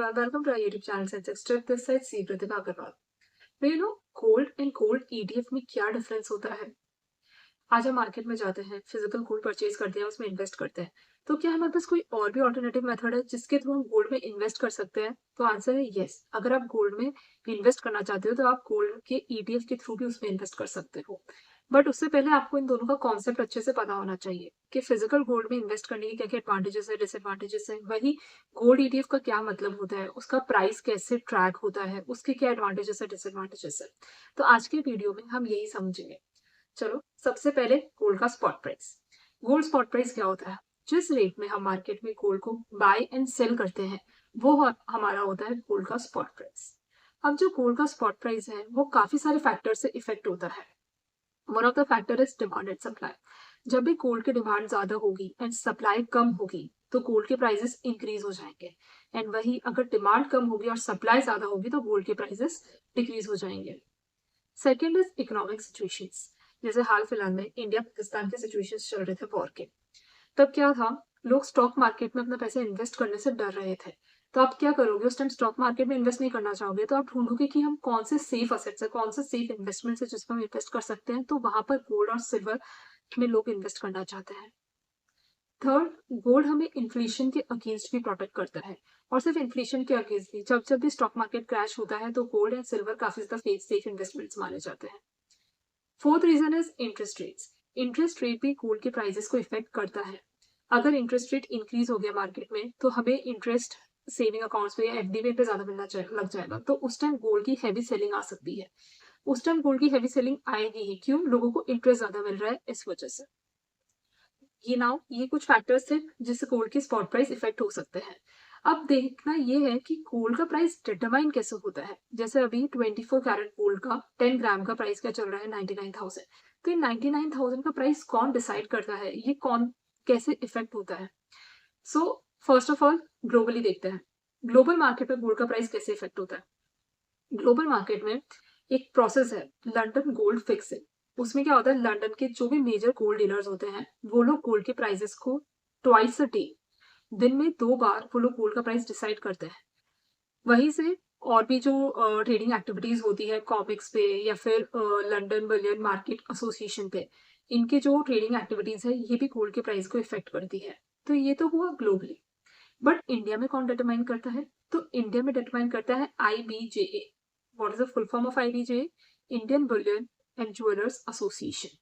everyone, welcome to our YouTube channel Sensex Trip. This side C Pratika Agarwal. Do you know gold and gold ETF में क्या difference होता है? आज हम market में जाते हैं, फिजिकल गोल्ड परचेज करते हैं, उसमें इन्वेस्ट करते हैं। तो क्या हमारे पास कोई और भी ऑल्टरनेटिव मेथड है जिसके थ्रू हम गोल्ड में इन्वेस्ट कर सकते हैं? तो आंसर है यस। अगर आप गोल्ड में इन्वेस्ट करना चाहते हो तो आप गोल्ड के ईटीएफ के थ्रू भी उसमें इन्वेस्ट कर सकते हो। बट उससे पहले आपको इन दोनों का कॉन्सेप्ट अच्छे से पता होना चाहिए कि फिजिकल गोल्ड में इन्वेस्ट करने के क्या क्या एडवांटेजेस है, डिसएडवांटेजेस है। वही गोल्ड ईटीएफ का क्या मतलब होता है, उसका प्राइस कैसे ट्रैक होता है, उसके क्या एडवांटेजेस है, डिसएडवांटेजेस है। तो आज के वीडियो में हम यही समझेंगे। चलो सबसे पहले गोल्ड का spot price. Gold spot price क्या होता है? जिस रेट में हम मार्केट में गोल्ड को बाय एंड सेल करते हैं वो हमारा होता है गोल्ड का स्पॉट प्राइस। अब जो गोल्ड का स्पॉट प्राइस है वो काफी सारे फैक्टर से इफेक्ट होता है। One of the factor is demand and supply. जब भी गोल्ड की डिमांड ज्यादा होगी एंड सप्लाई कम होगी तो गोल्ड के प्राइसेस इंक्रीज हो जाएंगे। एंड वही अगर डिमांड कम होगी और सप्लाई ज्यादा होगी तो गोल्ड के प्राइसेस डिक्रीज हो जाएंगे। Second is economic situations. जैसे हाल फिलहाल में इंडिया पाकिस्तान के सिचुएशन चल रहे थे वॉर के, तब क्या था, लोग स्टॉक मार्केट में अपना पैसे इन्वेस्ट करने से डर रहे थे। तो आप क्या करोगे, उस टाइम स्टॉक मार्केट में इन्वेस्ट नहीं करना चाहोगे तो आप ढूंढोगे कि हम कौन से सेफ असेट्स है, कौन से सेफ इन्वेस्टमेंट है जिसमें हम इन्वेस्ट कर सकते हैं। तो वहां पर गोल्ड और सिल्वर में लोग इन्वेस्ट करना चाहते हैं। थर्ड, गोल्ड हमें इन्फ्लेशन के अगेंस्ट भी प्रोटेक्ट करता है। और सिर्फ इन्फ्लेशन के अगेंस्ट भी, जब जब भी स्टॉक मार्केट क्रैश होता है तो गोल्ड एंड सिल्वर काफी ज्यादा सेफ इन्वेस्टमेंट्स माने जाते हैं। Fourth reason is interest rates. Interest rate भी गोल्ड के प्राइसेस को इफेक्ट करता है। अगर इंटरेस्ट रेट इंक्रीज हो गया मार्केट में तो हमें इंटरेस्ट सेविंग अकाउंट्स पे या एफडी पे ज्यादा मिलना लग जाएगा, तो उस टाइम गोल्ड की हैवी सेलिंग आ सकती है। उस टाइम गोल्ड की हैवी सेलिंग आएगी ही, क्यों? लोगों को इंटरेस्ट ज्यादा मिल रहा है इस वजह से। ये कुछ फैक्टर्स थे जिससे गोल्ड की स्पॉट प्राइस इफेक्ट हो सकते हैं। अब देखना ये है कि गोल्ड का प्राइस डिटरमाइन कैसे होता है। जैसे अभी 24 कैरेट गोल्ड का 10 ग्राम का प्राइस क्या चल रहा है, 99,000। तो ये 99,000 का प्राइस कौन डिसाइड करता है, ये कौन कैसे इफेक्ट होता है? So first of all globally देखते हैं, ग्लोबल मार्केट में गोल्ड का प्राइस कैसे इफेक्ट होता है। ग्लोबल मार्केट में एक प्रोसेस है, लंदन गोल्ड फिक्सिंग। उसमें क्या होता है, लंदन के जो भी मेजर गोल्ड डीलर्स होते हैं वो लोग गोल्ड के प्राइसेस को ट्वाइस अ डे, दिन में 2 बार वो लोग गोल्ड का प्राइस डिसाइड करते हैं। वहीं से और भी जो ट्रेडिंग एक्टिविटीज होती है कॉमिक्स पे या फिर लंदन बुलियन मार्केट एसोसिएशन पे, इनके जो ट्रेडिंग एक्टिविटीज है ये भी गोल्ड के प्राइस को इफेक्ट करती है। तो ये तो हुआ ग्लोबली। बट इंडिया में कौन डिटरमाइन करता है? तो इंडिया में डिटरमाइन करता है IBJA। What is the full form of IBJA? Indian Boolean and jewellers association.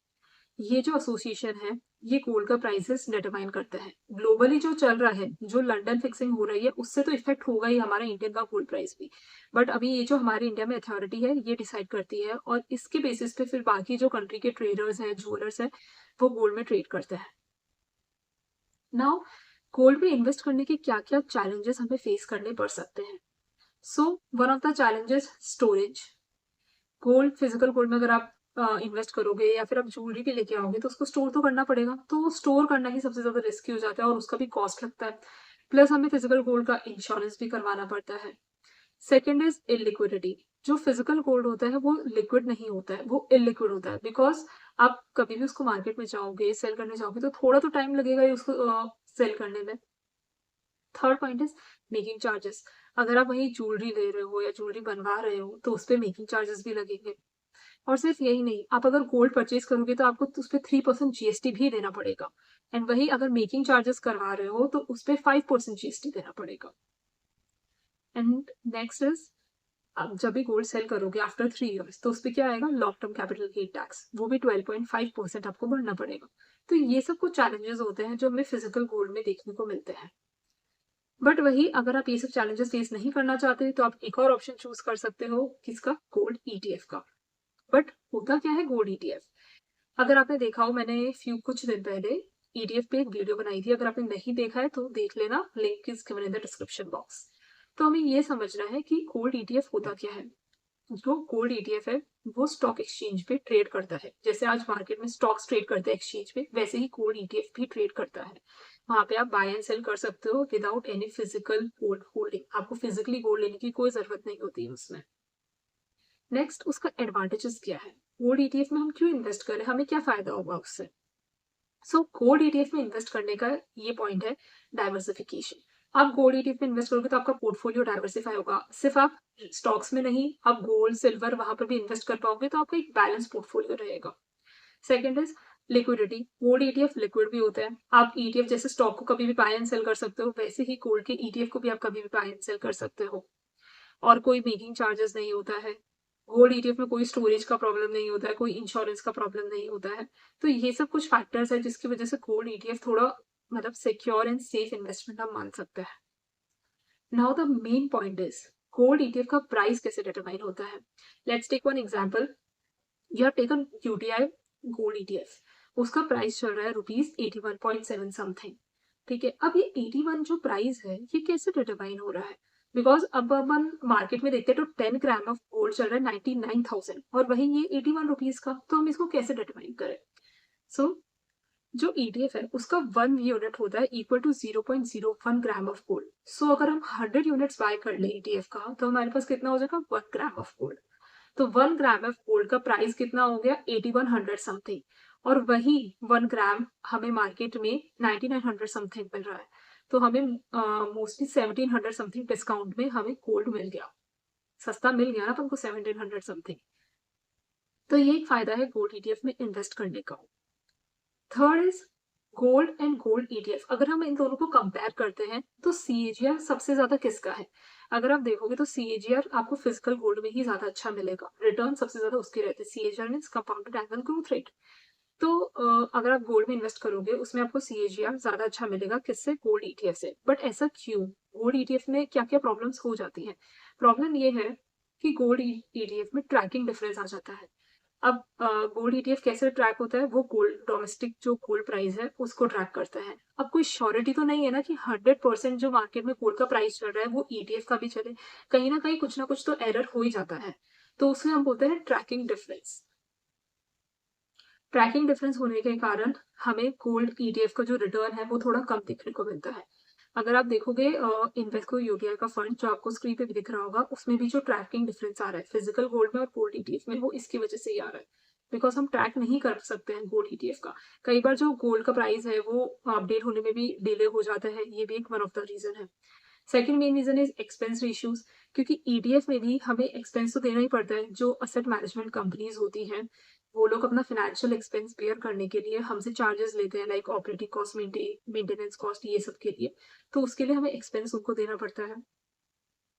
ये जो एसोसिएशन है ये गोल्ड का प्राइसेस डिटरमाइन करता है। ग्लोबली जो चल रहा है, जो लंदन फिक्सिंग हो रही है, उससे तो इफेक्ट होगा ही हमारा इंडियन का गोल्ड प्राइस भी। बट अभी ये जो हमारे इंडिया में अथॉरिटी है ये डिसाइड करती है और इसके बेसिस पे फिर बाकी जो कंट्री के ट्रेडर्स हैं, ज्वेलर्स हैं, वो गोल्ड में ट्रेड करते हैं। नाउ गोल्ड में इन्वेस्ट करने के क्या क्या चैलेंजेस हमें फेस करने पड़ सकते हैं? So one of the challenges, storage. Gold, physical gold में अगर आप इन्वेस्ट करोगे या फिर आप ज्वेलरी भी लेके आओगे तो उसको स्टोर तो करना पड़ेगा, तो स्टोर करना ही सबसे ज्यादा रिस्की हो जाता है और उसका भी कॉस्ट लगता है। प्लस हमें फिजिकल गोल्ड का इंश्योरेंस भी करवाना पड़ता है। Second is illiquidity. जो फिजिकल गोल्ड होता है वो लिक्विड नहीं होता है, वो इलिक्विड होता है। बिकॉज आप कभी भी उसको मार्केट में जाओगे, सेल करने जाओगे तो थोड़ा तो टाइम लगेगा ही उसको सेल करने में। Third point is making charges. अगर आप वही ज्वेलरी ले रहे हो या ज्वेलरी बनवा रहे हो तो उस पर मेकिंग चार्जेस भी लगेंगे। और सिर्फ यही नहीं, आप अगर गोल्ड परचेज करोगे तो आपको उस पर 3% GST भी देना पड़ेगा। एंड वही अगर मेकिंग चार्जेस करवा रहे हो तो उस पर 5% GST देना पड़ेगा। एंड नेक्स्ट इज, आप जब भी गोल्ड सेल करोगे आफ्टर 3 इयर्स तो उस पर क्या आएगा, long term capital gain tax, वो भी 12.5% आपको भरना पड़ेगा। तो ये सब कुछ चैलेंजेस होते हैं जो हमें फिजिकल गोल्ड में देखने को मिलते हैं। बट वही अगर आप ये सब चैलेंजेस फेस नहीं करना चाहते तो आप एक और ऑप्शन चूज कर सकते हो, किसका? गोल्ड ETF का। बट होता क्या है गोल्ड ETF? अगर आपने देखा हो, मैंने कुछ दिन पहले ETF पे एक वीडियो बनाई थी, अगर आपने नहीं देखा है तो देख लेना, link is given in the description box. तो हमें ये समझना है कि गोल्ड ETF होता क्या है। जो गोल्ड ETF है वो स्टॉक एक्सचेंज पे ट्रेड करता है। जैसे आज मार्केट में स्टॉक्स ट्रेड करते हैं एक्सचेंज पे, वैसे ही गोल्ड ETF भी ट्रेड करता है। वहां पे आप बाय एंड सेल कर सकते हो without any physical gold holding. आपको फिजिकली गोल्ड लेने की कोई जरूरत नहीं होती है उसमें। नेक्स्ट, उसका एडवांटेजेस क्या है, गोल्ड ETF में हम क्यों इन्वेस्ट करें, हमें क्या फायदा होगा उससे। सो गोल्ड ETF में इन्वेस्ट करने का ये पॉइंट है, डाइवर्सिफिकेशन। आप गोल्ड ईटीएफ में इन्वेस्ट करोगे तो आपका पोर्टफोलियो डाइवर्सिफाई होगा। सिर्फ आप स्टॉक्स में नहीं, आप गोल्ड, सिल्वर वहां पर भी इन्वेस्ट कर पाओगे, तो आपका एक बैलेंस पोर्टफोलियो रहेगा। Second is liquidity. Gold ETF liquid भी होता है। आप ईटीएफ जैसे स्टॉक को कभी भी बाय एंड सेल कर सकते हो, वैसे ही गोल्ड के ईटीएफ को भी आप कभी भी बाय एंड सेल कर सकते हो, और कोई मेकिंग चार्जेस नहीं होता है। गोल्ड ईटीएफ में कोई स्टोरेज का प्रॉब्लम नहीं होता है, कोई इंश्योरेंस का प्रॉब्लम नहीं होता है। तो ये सब कुछ फैक्टर्स है जिसकी वजह से गोल्ड ईटीएफ थोड़ा मतलब सिक्योर एंड सेफ इन्वेस्टमेंट हम मान सकते हैं। Now the main point is gold ETF का प्राइस कैसे डिटरमाइन होता है। Let's take one example. You have taken UTI gold ETF, उसका प्राइस चल रहा है ₹81.7 समथिंग। ठीक है, अब ये 81 जो प्राइस है ये कैसे डिटरमाइन हो रहा है? बिकॉज अब अपन मार्केट में देखते हैं तो 10 ग्राम ऑफ गोल्ड चल रहा है 99,000 और वही ये 81 रुपीज का, तो हम इसको कैसे डिटरमाइन करें? सो जो ईटीएफ है उसका 1 यूनिट होता है equal to 0.01 gram of gold. So अगर हम 100 यूनिट्स बाय कर ले ईटीएफ का तो हमारे पास कितना हो जाएगा? 1 ग्राम ऑफ गोल्ड। तो 1 ग्राम ऑफ गोल्ड का प्राइस कितना हो गया? 8100 समथिंग, और वही 1 ग्राम हमें मार्केट में 9900 समथिंग मिल रहा है। तो हमें मोस्टली 1700 समथिंग डिस्काउंट में हमें गोल्ड मिल गया, सस्ता मिल गया ना अपन को 1700 समथिंग। तो ये एक फायदा है गोल्ड ईटीएफ में इन्वेस्ट करने का। Third is gold and gold ETF. अगर हम इन दोनों को कंपेयर करते हैं तो सीएजीआर सबसे ज्यादा किसका है? अगर आप देखोगे तो सीएजीआर आपको फिजिकल गोल्ड में ही ज्यादा अच्छा मिलेगा, रिटर्न सबसे ज्यादा उसके रहते हैं। CAGR means compounded annual growth rate. तो अगर आप गोल्ड में इन्वेस्ट करोगे उसमें आपको सीएजीआर ज्यादा अच्छा मिलेगा, किससे? गोल्ड ईटीएफ से। बट ऐसा क्यों? गोल्ड ईटीएफ में क्या क्या प्रॉब्लम्स हो जाती हैं? प्रॉब्लम ये है कि गोल्ड ईटीएफ में ट्रैकिंग डिफरेंस आ जाता है। अब गोल्ड ईटीएफ कैसे ट्रैक होता है? वो गोल्ड डोमेस्टिक जो गोल्ड प्राइस है उसको ट्रैक करता है। अब कोई श्योरिटी तो नहीं है ना कि 100% जो मार्केट में गोल्ड का प्राइस चल रहा है वो ईटीएफ का भी चले। कहीं ना कुछ तो एरर हो ही जाता है। तो उसे हम बोलते हैं ट्रैकिंग डिफरेंस। ट्रैकिंग डिफरेंस होने के कारण हमें गोल्ड ईटीएफ का जो रिटर्न है वो थोड़ा कम देखने को मिलता है। अगर आप देखोगे इन्वेस्को यूटीआई का फंड जो आपको स्क्रीन पे भी दिख रहा होगा, उसमें भी जो ट्रैकिंग डिफरेंस आ रहा है फिजिकल गोल्ड में और गोल्ड ईटीएफ में, वो इसकी वजह से ही आ रहा है। बिकॉज हम ट्रैक नहीं कर सकते हैं गोल्ड ईटीएफ का। कई बार जो गोल्ड का प्राइस है वो अपडेट होने में भी डिले हो जाता है, ये भी एक वन ऑफ द रीजन है। Second main reason is expense ratios. क्योंकि ईटीएफ में भी हमें एक्सपेंस तो देना ही पड़ता है। जो असेट मैनेजमेंट कंपनीज होती हैं वो लोग अपना फाइनेंशियल एक्सपेंस बेयर करने के लिए हमसे चार्जेस लेते हैं, like operating cost, maintenance cost, ये सब के लिए। तो उसके लिए हमें एक्सपेंस उनको देना पड़ता है।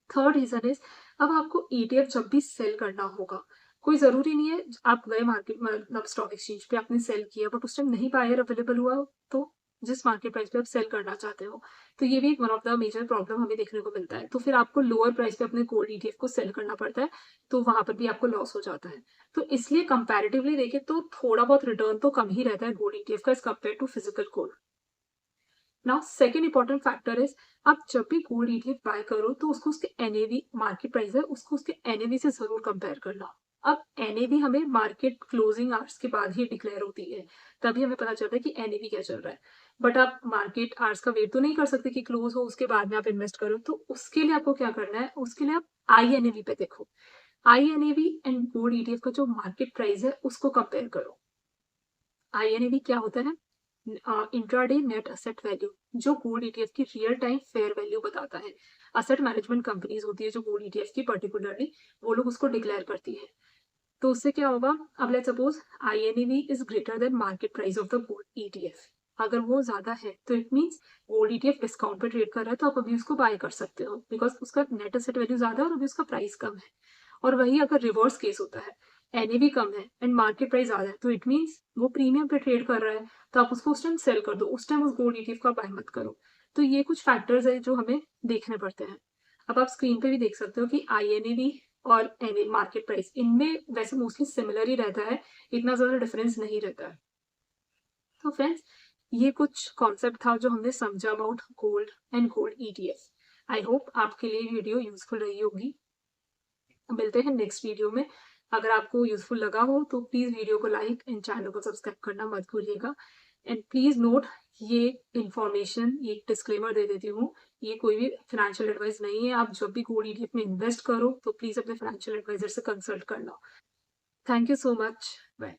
थर्ड रीजन इज अब आपको ईटीएफ जब भी सेल करना होगा, कोई जरूरी नहीं है आप गए मार्केट मतलब स्टॉक एक्सचेंज पे आपने सेल किया बट उस टाइम नहीं बायर अवेलेबल हुआ, तो जिस मार्केट प्राइस पे आप सेल करना चाहते हो, तो ये भी एक one of the major problem हमें देखने को मिलता है। तो फिर आपको लोअर प्राइस पे अपने गोल्ड ईटीएफ को सेल करना पड़ता है, तो वहां पर भी आपको लॉस हो जाता है। तो इसलिए कंपैरेटिवली देखें तो थोड़ा बहुत रिटर्न तो कम ही रहता है गोल्ड ईटीएफ का as compare to physical gold. Now second important factor is आप जब भी गोल्ड ईटीएफ बाय करो तो उसको उसके एनएवी मार्केट प्राइस है उसको उसके एनएवी से जरूर कंपेयर करना। अब एनएवी हमें मार्केट क्लोजिंग आवर्स के बाद ही डिक्लेयर होती है, तभी हमें पता चलता है कि एनएवी क्या चल रहा है। बट आप मार्केट आवर्स का वेट तो नहीं कर सकते कि क्लोज हो उसके बाद में आप इन्वेस्ट करो। तो उसके लिए आपको क्या करना है? उसके लिए आप आई एनएवी पे देखो। आई एनएवी एंड गोल्ड ईटीएफ का जो मार्केट प्राइस है उसको कंपेयर करो। आई एन ए वी क्या होता है? इंट्राडे नेट असेट वैल्यू, जो गोल्ड ईटीएफ की रियल टाइम फेयर वैल्यू बताता है। असेट मैनेजमेंट कंपनीज होती है जो गोल्ड ईटीएफ की पर्टिकुलरली, वो लोग उसको डिक्लेयर करती है। तो उससे क्या होगा? अब let's suppose INEV is greater than market price of the gold ETF. अगर वो ज्यादा है तो it means gold ETF discount पे ट्रेड कर रहा है, तो आप अभी उसको बाय कर सकते हो बिकॉज उसका नेट असेट वैल्यू ज्यादा है और अभी उसका प्राइस कम है। और वही अगर रिवर्स केस होता है, एनएवी कम है एंड मार्केट प्राइस ज्यादा है, तो इट मीन्स वो प्रीमियम पे ट्रेड कर रहा है, तो आप उसको उस टाइम सेल कर दो, उस टाइम उस गोल्ड ईटीएफ का बाय मत करो। तो ये कुछ फैक्टर्स है जो हमें देखने पड़ते हैं। अब आप स्क्रीन पे भी देख सकते हो कि आईएनएवी और एनए मार्केट प्राइस इनमें वैसे मोस्टली सिमिलर ही रहता है, इतना ज्यादा डिफरेंस नहीं रहता है। तो फ्रेंड्स, ये कुछ कॉन्सेप्ट था जो हमने समझा about gold and gold ETF. I hope आपके लिए वीडियो यूजफुल रही होगी। मिलते हैं नेक्स्ट वीडियो में। अगर आपको यूजफुल लगा हो तो प्लीज वीडियो को लाइक एंड चैनल को सब्सक्राइब करना मत भूलिएगा। एंड प्लीज नोट, ये इंफॉर्मेशन, ये डिस्क्लेमर दे देती हूँ, ये कोई भी फाइनेंशियल एडवाइस नहीं है। आप जब भी गोल्ड ईटीएफ में इन्वेस्ट करो तो प्लीज अपने फाइनेंशियल एडवाइजर से कंसल्ट करना। Thank you so much. Bye.